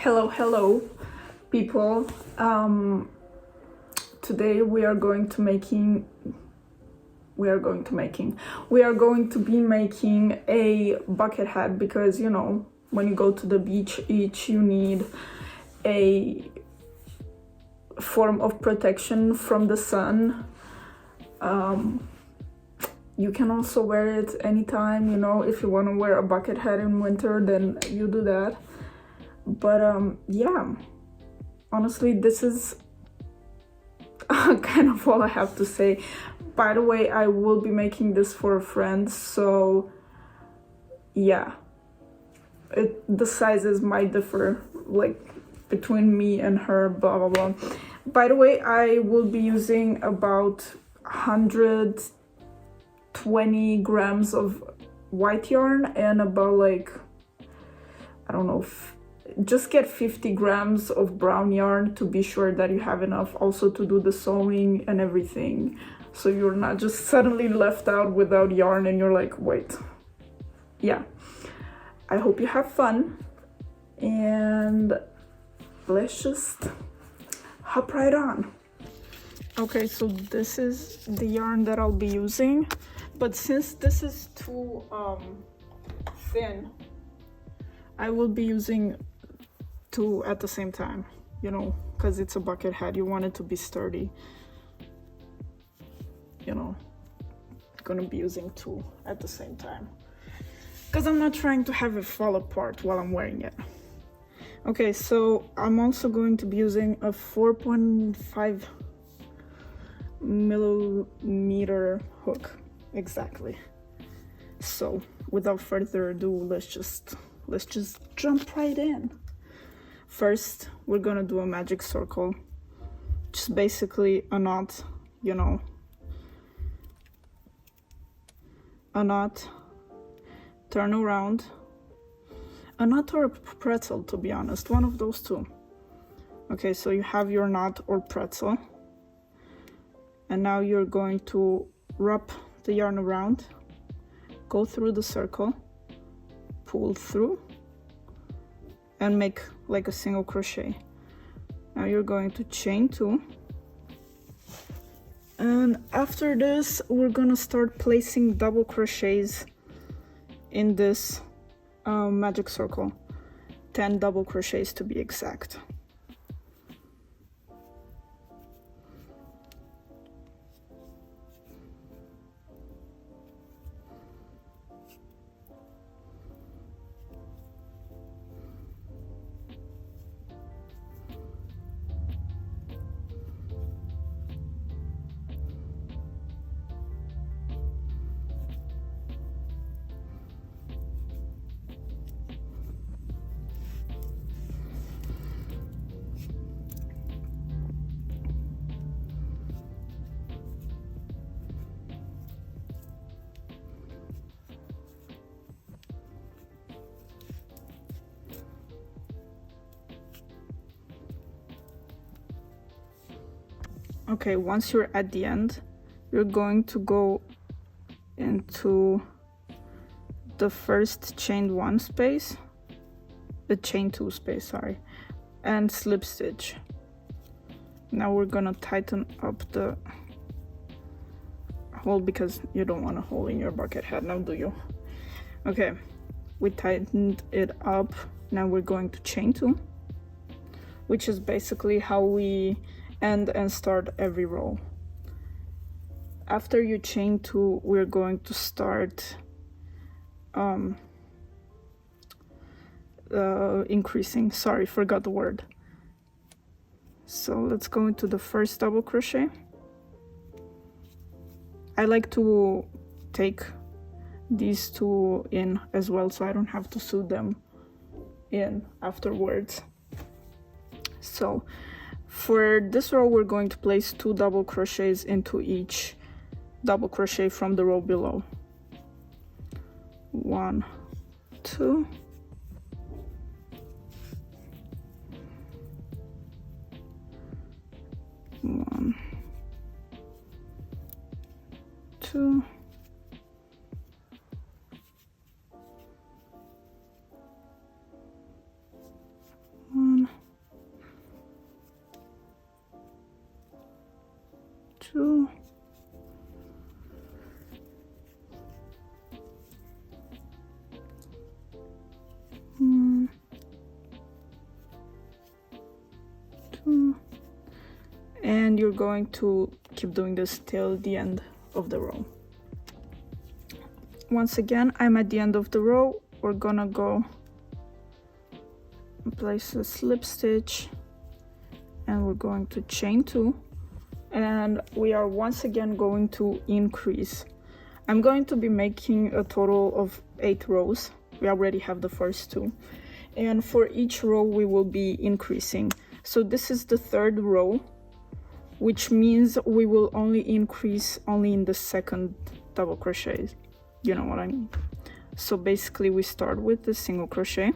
Hello people. Today we are going to be making a bucket hat, because you know, when you go to the beach, you need a form of protection from the sun. You can also wear it anytime, you know. If you want to wear a bucket hat in winter, then you do that. But yeah, honestly, this is kind of all I have to say. By the way, I will be making this for a friend, so yeah, the sizes might differ, like between me and her, blah blah blah. By the way, I will be using about 120 grams of white yarn and about, like, I don't know, just get 50 grams of brown yarn to be sure that you have enough also to do the sewing and everything, so you're not just suddenly left out without yarn and you're like, wait. Yeah, I hope you have fun, and let's just hop right on. Okay, so this is the yarn that I'll be using, but since this is too thin, I will be using two at the same time, you know, because it's a bucket hat. You want it to be sturdy, you know. Gonna be using two at the same time because I'm not trying to have it fall apart while I'm wearing it. Okay, so I'm also going to be using a 4.5 millimeter hook, exactly. So without further ado, let's just jump right in. First, we're gonna do a magic circle, just basically a knot, you know, a knot, turn around, a knot or a pretzel, to be honest, one of those two. Okay, so you have your knot or pretzel, and now you're going to wrap the yarn around, go through the circle, pull through, and make like a single crochet. Now you're going to chain two, and after this we're gonna start placing double crochets in this magic circle, 10 double crochets to be exact. Okay, once you're at the end, you're going to go into the first chain one space, the chain two space, sorry, and slip stitch. Now we're gonna tighten up the hole, because you don't want a hole in your bucket hat, now do you? Okay, we tightened it up. Now we're going to chain two, which is basically how we end and start every row. After you chain two, we're going to start increasing, sorry, forgot the word. So let's go into the first double crochet. I like to take these two in as well, so I don't have to sew them in afterwards. So for this row, we're going to place 2 double crochets into each double crochet from the row below. 1, 2, 1, 2, 1, 2, 1, 2, and you're going to keep doing this till the end of the row. Once again, I'm at the end of the row. We're gonna go and place a slip stitch, and we're going to chain 2, and we are once again going to increase. I'm going to be making a total of 8 rows. We already have the first 2, and for each row we will be increasing. So this is the 3rd row, which means we will only increase only in the 2nd double crochet. You know what I mean? So basically we start with the single crochet,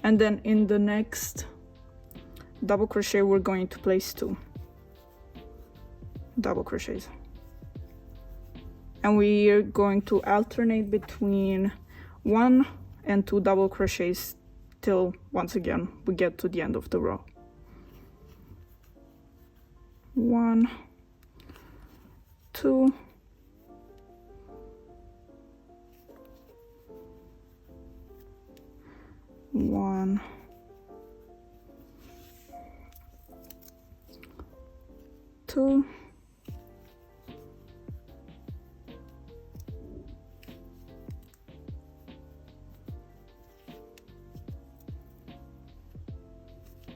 and then in the next double crochet we're going to place 2 double crochets, and we are going to alternate between 1 and 2 double crochets till once again we get to the end of the row. 1, 2, 1, 2,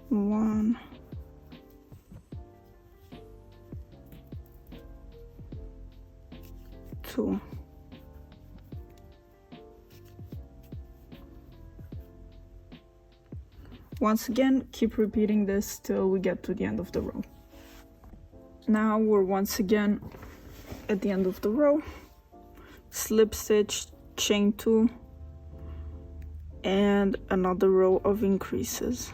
1, 2. Once again, keep repeating this till we get to the end of the row. Now we're once again at the end of the row. Slip stitch, chain 2, and another row of increases.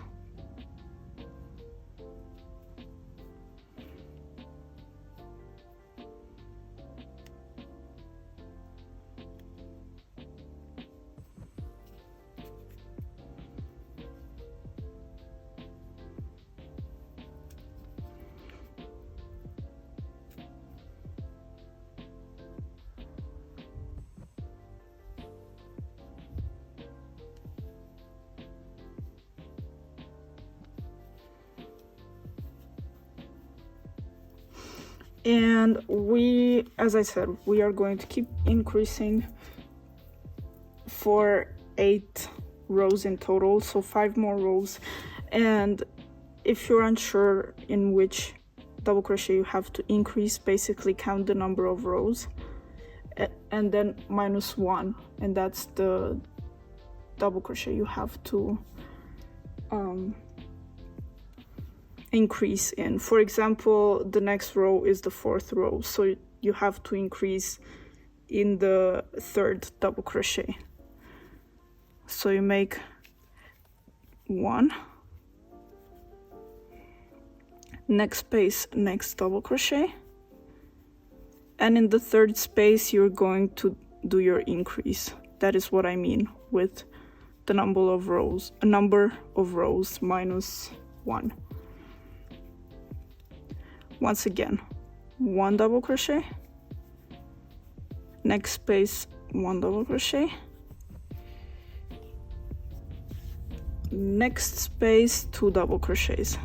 And we, as I said, we are going to keep increasing for 8 rows in total, so 5 more rows. And if you're unsure in which double crochet you have to increase, basically count the number of rows and then -1, and that's the double crochet you have to increase in. For example, the next row is the 4th row, so you have to increase in the 3rd double crochet. So you make 1, next space, next double crochet, and in the 3rd space you're going to do your increase. That is what I mean with the number of rows -1. Once again, 1 double crochet, next space, 1 double crochet, next space, 2 double crochets,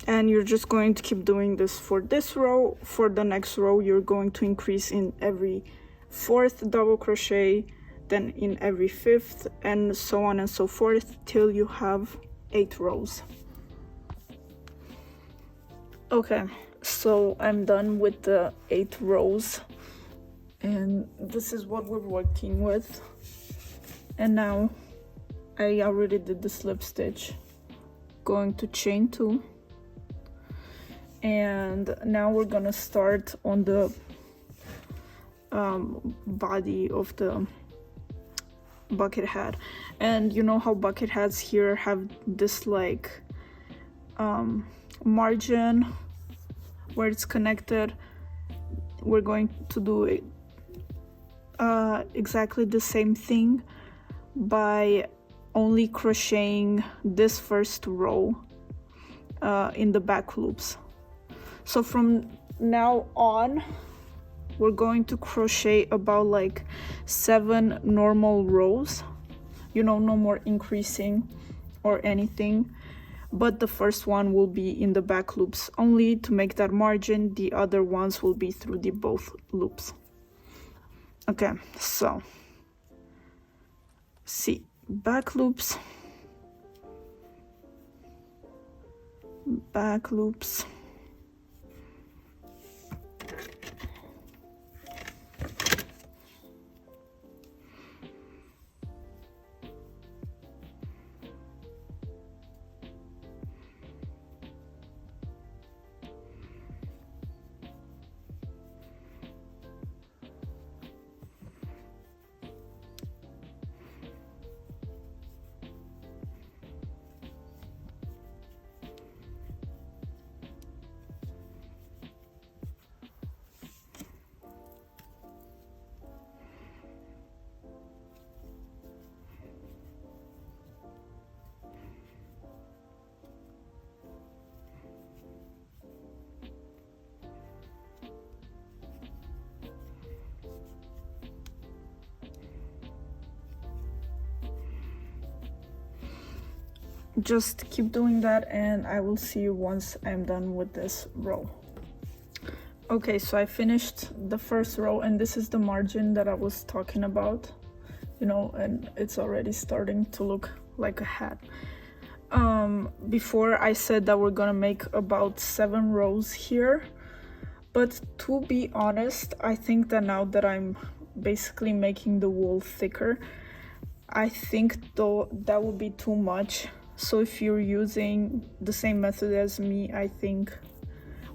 and you're just going to keep doing this for this row. For the next row you're going to increase in every 4th double crochet, then in every 5th, and so on and so forth till you have 8 rows. Okay, so I'm done with the 8 rows, and this is what we're working with. And now I already did the slip stitch, going to chain 2, and now we're gonna start on the body of the bucket hat. And you know how bucket hats here have this like margin where it's connected? we're going to do it exactly the same thing by only crocheting this first row in the back loops. So from now on, we're going to crochet about like 7 normal rows, you know, no more increasing or anything, but the first one will be in the back loops only to make that margin. The other ones will be through the both loops. Okay, so see, back loops, back loops, just keep doing that and I will see you once I'm done with this row. Okay, so I finished the first row and this is the margin that I was talking about, you know, and it's already starting to look like a hat. Before I said that we're gonna make about 7 rows here, but to be honest, I think that now that I'm basically making the wool thicker, I think though that would be too much. So if you're using the same method as me, I think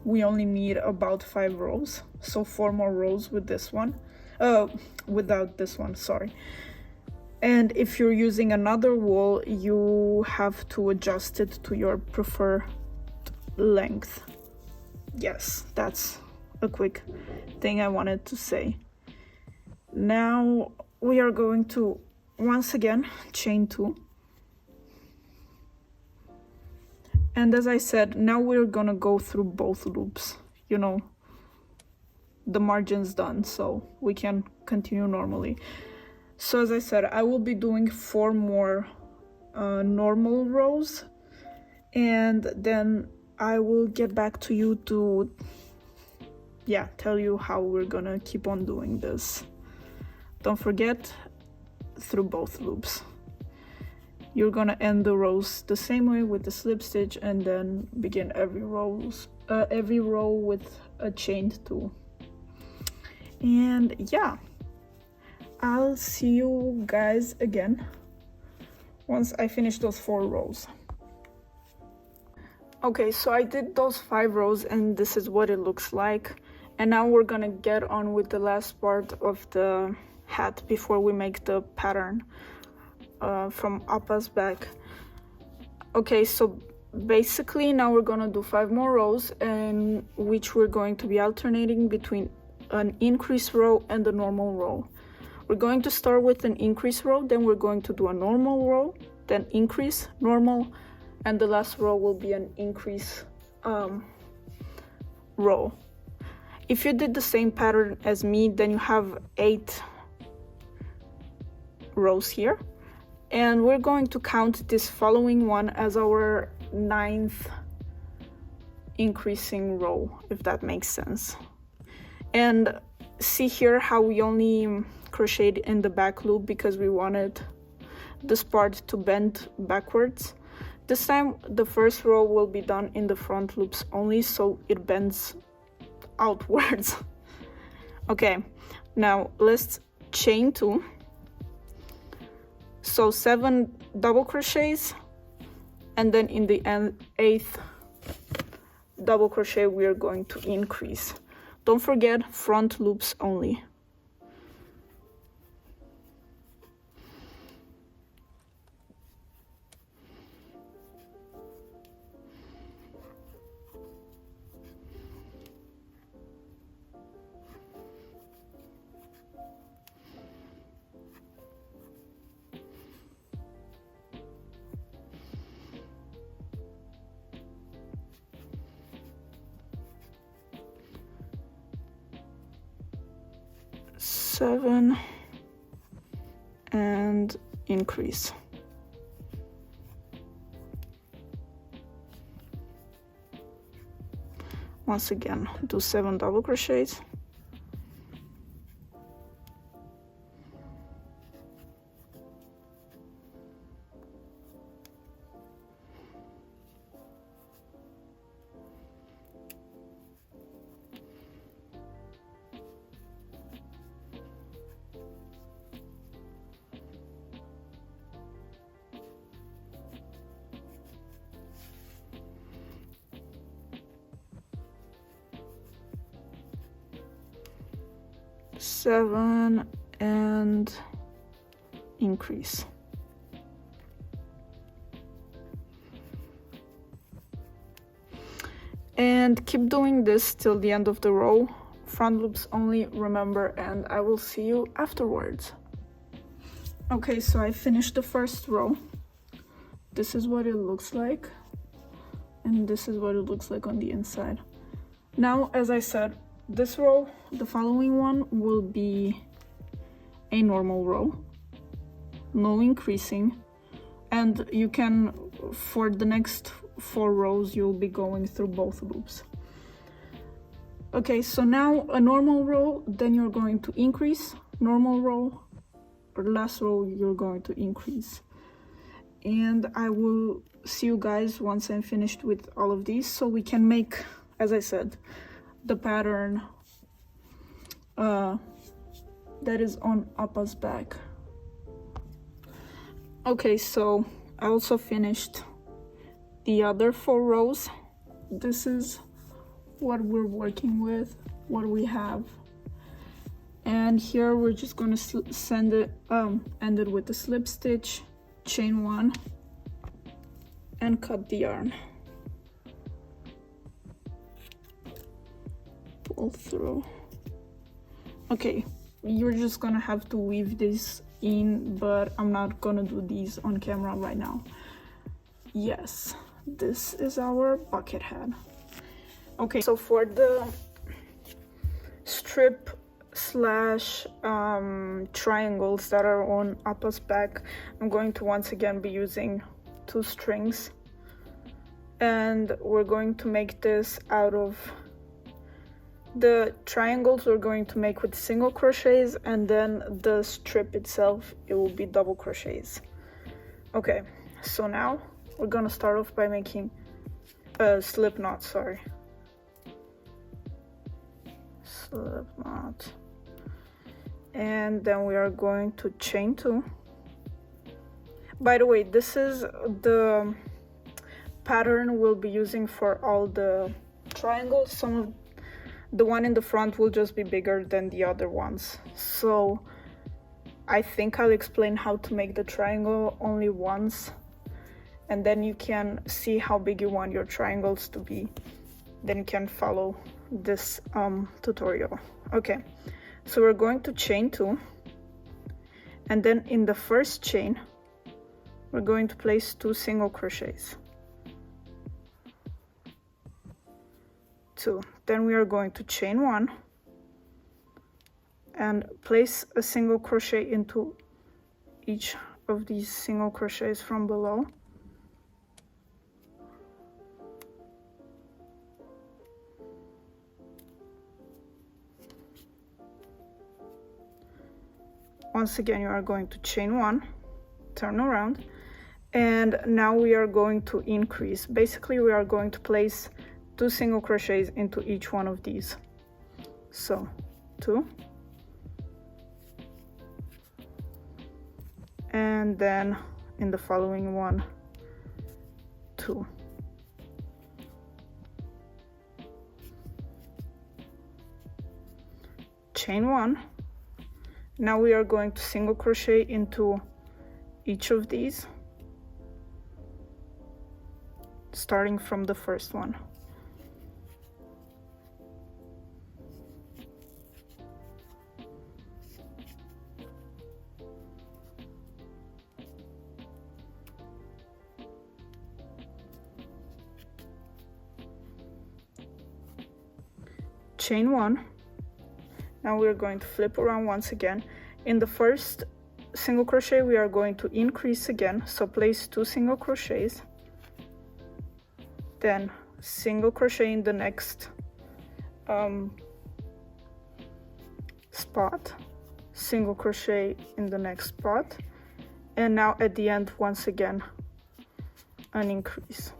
we only need about 5 rows. So 4 more rows with this one, without this one, sorry. And if you're using another wool, you have to adjust it to your preferred length. Yes, that's a quick thing I wanted to say. Now we are going to once again chain 2. And as I said, now we're gonna go through both loops, you know, the margin's done, so we can continue normally. So as I said, I will be doing 4 more normal rows, and then I will get back to you to, yeah, tell you how we're gonna keep on doing this. Don't forget, through both loops. You're gonna end the rows the same way with the slip stitch and then begin every row with a chained 2. And yeah, I'll see you guys again once I finish those 4 rows. Okay, so I did those 5 rows and this is what it looks like. And now we're gonna get on with the last part of the hat before we make the pattern from Appa's back. Okay, so basically now we're gonna do 5 more rows in which we're going to be alternating between an increase row and a normal row. We're going to start with an increase row, then we're going to do a normal row, then increase, normal, and the last row will be an increase row. If you did the same pattern as me, then you have 8 rows here, and we're going to count this following one as our 9th increasing row, if that makes sense. And see here how we only crocheted in the back loop because we wanted this part to bend backwards. This time the first row will be done in the front loops only, so it bends outwards. Okay, now let's chain 2. So 7 double crochets, and then in the 8th double crochet we are going to increase. Don't forget, front loops only. 7 and increase. Once again, do 7 double crochets. Seven and increase. And keep doing this till the end of the row. Front loops only, remember, and I will see you afterwards. Okay, so I finished the first row. This is what it looks like, and this is what it looks like on the inside. Now, as I said, this row, the following one, will be a normal row, no increasing, and you can, for the next 4 rows, you'll be going through both loops. Okay, so now a normal row, then you're going to increase, normal row, or last row you're going to increase. And I will see you guys once I'm finished with all of these, so we can make, as I said, the pattern that is on Appa's back. Okay, so I also finished the other 4 rows. This is what we're working with, what we have. And here we're just going to end it with a slip stitch, chain 1, and cut the yarn. Pull through. Okay, you're just gonna have to weave this in, but I'm not gonna do these on camera right now. Yes, this is our bucket hat. Okay, so for the strip slash triangles that are on Appa's back, I'm going to once again be using 2 strings, and we're going to make this out of the triangles we're going to make with single crochets, and then the strip itself, it will be double crochets. Okay, so now we're gonna start off by making a slip knot, slip knot, and then we are going to chain 2. By the way, this is the pattern we'll be using for all the triangles. The one in the front will just be bigger than the other ones, so I think I'll explain how to make the triangle only once, and then you can see how big you want your triangles to be. Then you can follow this tutorial. Okay, so we're going to chain 2, and then in the first chain we're going to place 2 single crochets. 2. Then we are going to chain 1 and place a single crochet into each of these single crochets from below. Once again, you are going to chain 1, turn around, and now we are going to increase. Basically, we are going to place 2 single crochets into each one of these. So 2, and then in the following one 2. Chain 1. Now we are going to single crochet into each of these, starting from the first one. Chain 1. Now we're going to flip around once again. In the first single crochet we are going to increase again, so place 2 single crochets, then single crochet in the next spot, single crochet in the next spot, and now at the end once again an increase,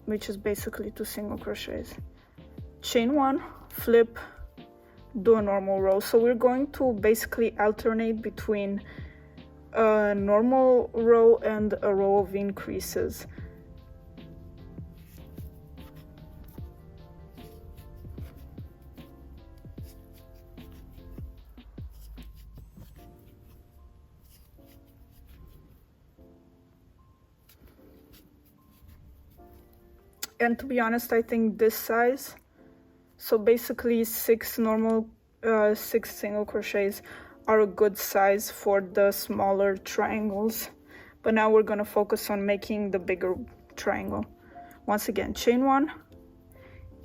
which is basically 2 single crochets. Chain 1, flip, do a normal row. So we're going to basically alternate between a normal row and a row of increases. And to be honest, I think this size, so basically 6 single crochets, are a good size for the smaller triangles. But now we're going to focus on making the bigger triangle. Once again, chain 1,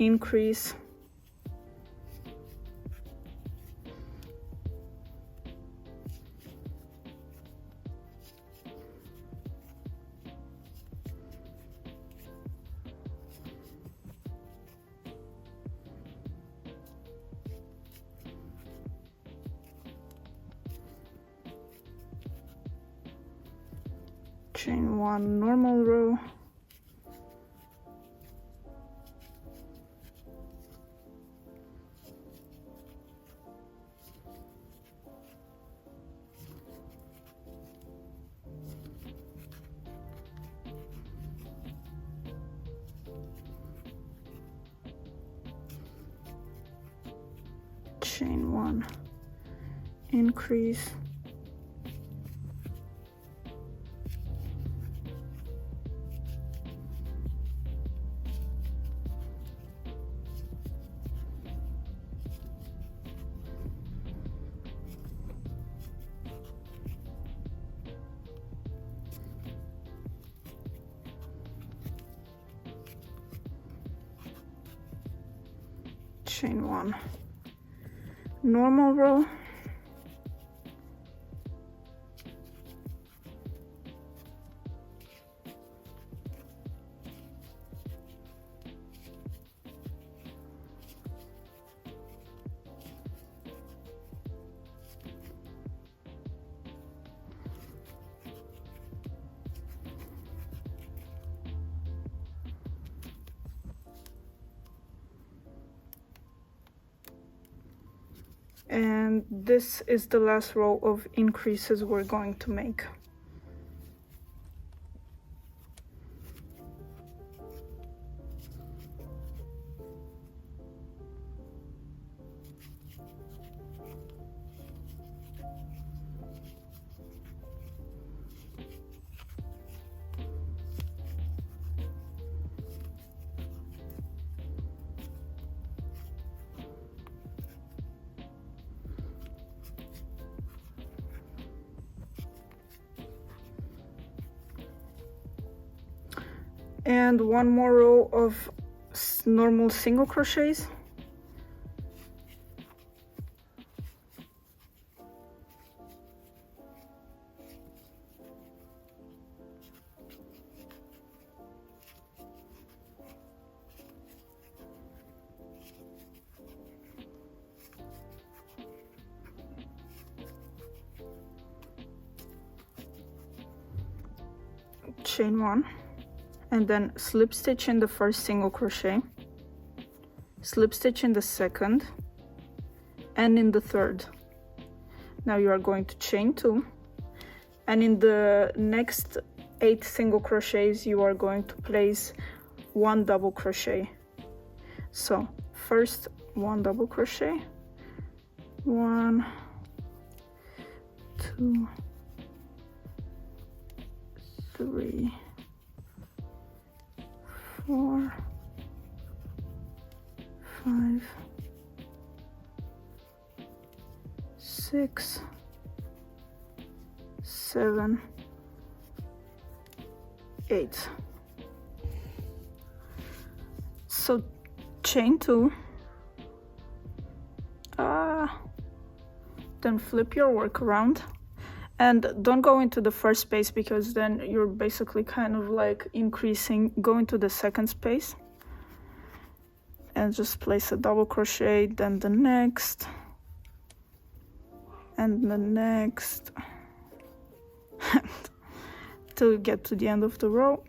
increase, chain 1, normal row, chain 1, increase, chain 1, normal row, and this is the last row of increases we're going to make. And one more row of normal single crochets, chain 1, and then slip stitch in the first single crochet, slip stitch in the second, and in the third. Now you are going to chain 2, and in the next 8 single crochets you are going to place 1 double crochet. So first 1 double crochet, 1, 2, 3, 4, 5, 6, 7, 8. So chain 2, Then flip your work around. And don't go into the first space because then you're basically kind of like increasing. Go into the second space and just place a double crochet, then the next, and the next, till you get to the end of the row.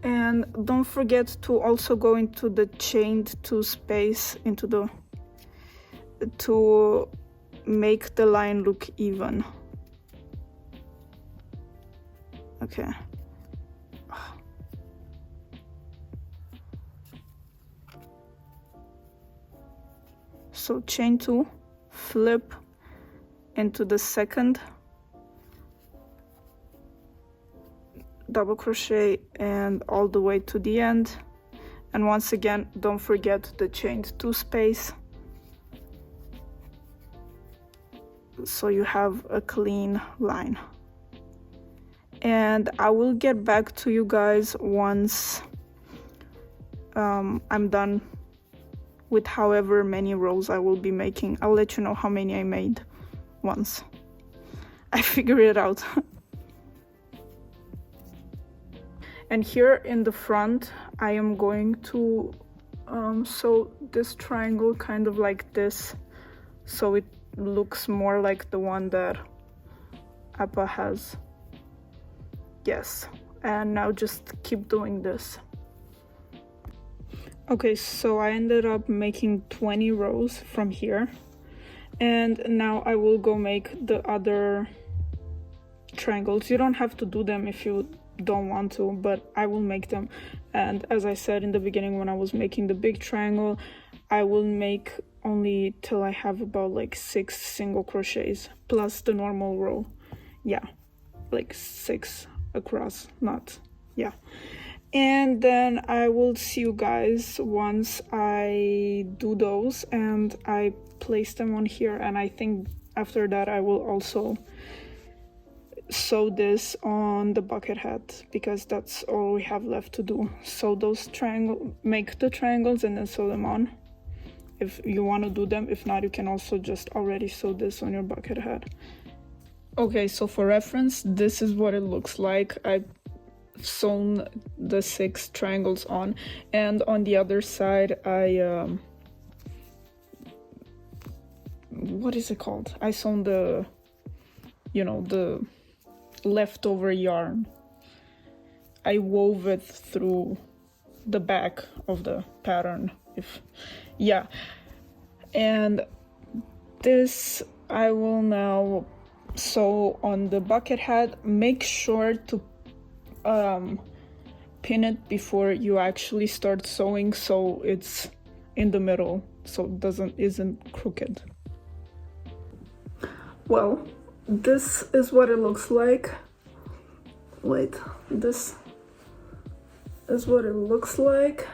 And don't forget to also go into the chained 2 space to make the line look even. Okay. So chain 2, flip into the second, double crochet, and all the way to the end. And once again, don't forget the chained 2 space, so you have a clean line. And I will get back to you guys once I'm done with however many rows I will be making. I'll let you know how many I made once I figure it out. And here in the front, I am going to sew this triangle kind of like this, so it looks more like the one that Appa has. Yes, and now just keep doing this. Okay, so I ended up making 20 rows from here, and now I will go make the other triangles. You don't have to do them if you don't want to, but I will make them. And as I said in the beginning, when I was making the big triangle, I will make only till I have about like 6 single crochets plus the normal row. Yeah, like 6 across, not, yeah. And then I will see you guys once I do those and I place them on here. And I think after that I will also sew this on the bucket hat, because that's all we have left to do. Sew those make the triangles and then sew them on if you want to do them. If not, you can also just already sew this on your bucket hat. Okay, so for reference, this is what it looks like. I've sewn the 6 triangles on, and on the other side I what is it called? I sewn the, you know, the leftover yarn. I wove it through the back of the pattern, yeah. And this I will now sew on the bucket hat. Make sure to pin it before you actually start sewing, so it's in the middle, so it isn't crooked. Well, this is what it looks like. Wait, this is what it looks like.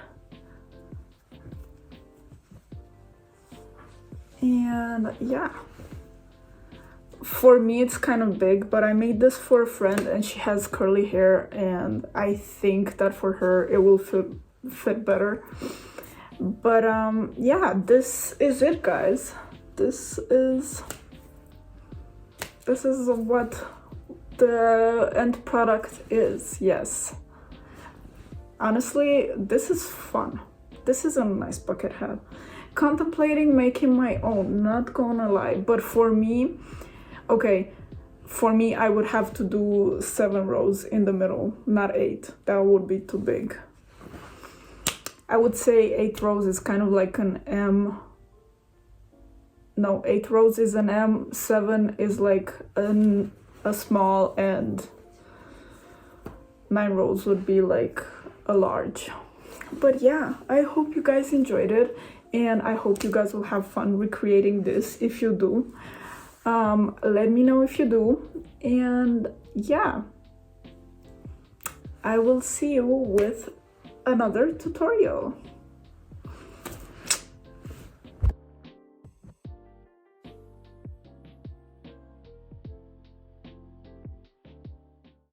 And yeah, for me it's kind of big, but I made this for a friend and she has curly hair, and I think that for her it will fit better. But yeah, this is it, guys. This is what the end product is. Yes, honestly, this is fun. This is a nice bucket hat. Contemplating making my own, not gonna lie, but for me, okay, for me I would have to do 7 rows in the middle, not 8. That would be too big. I would say 8 rows is kind of like an M. No, 8 rows is an M, 7 is like a small, and 9 rows would be like a large. But yeah, I hope you guys enjoyed it, and I hope you guys will have fun recreating this if you do. Let me know if you do, and yeah, I will see you with another tutorial.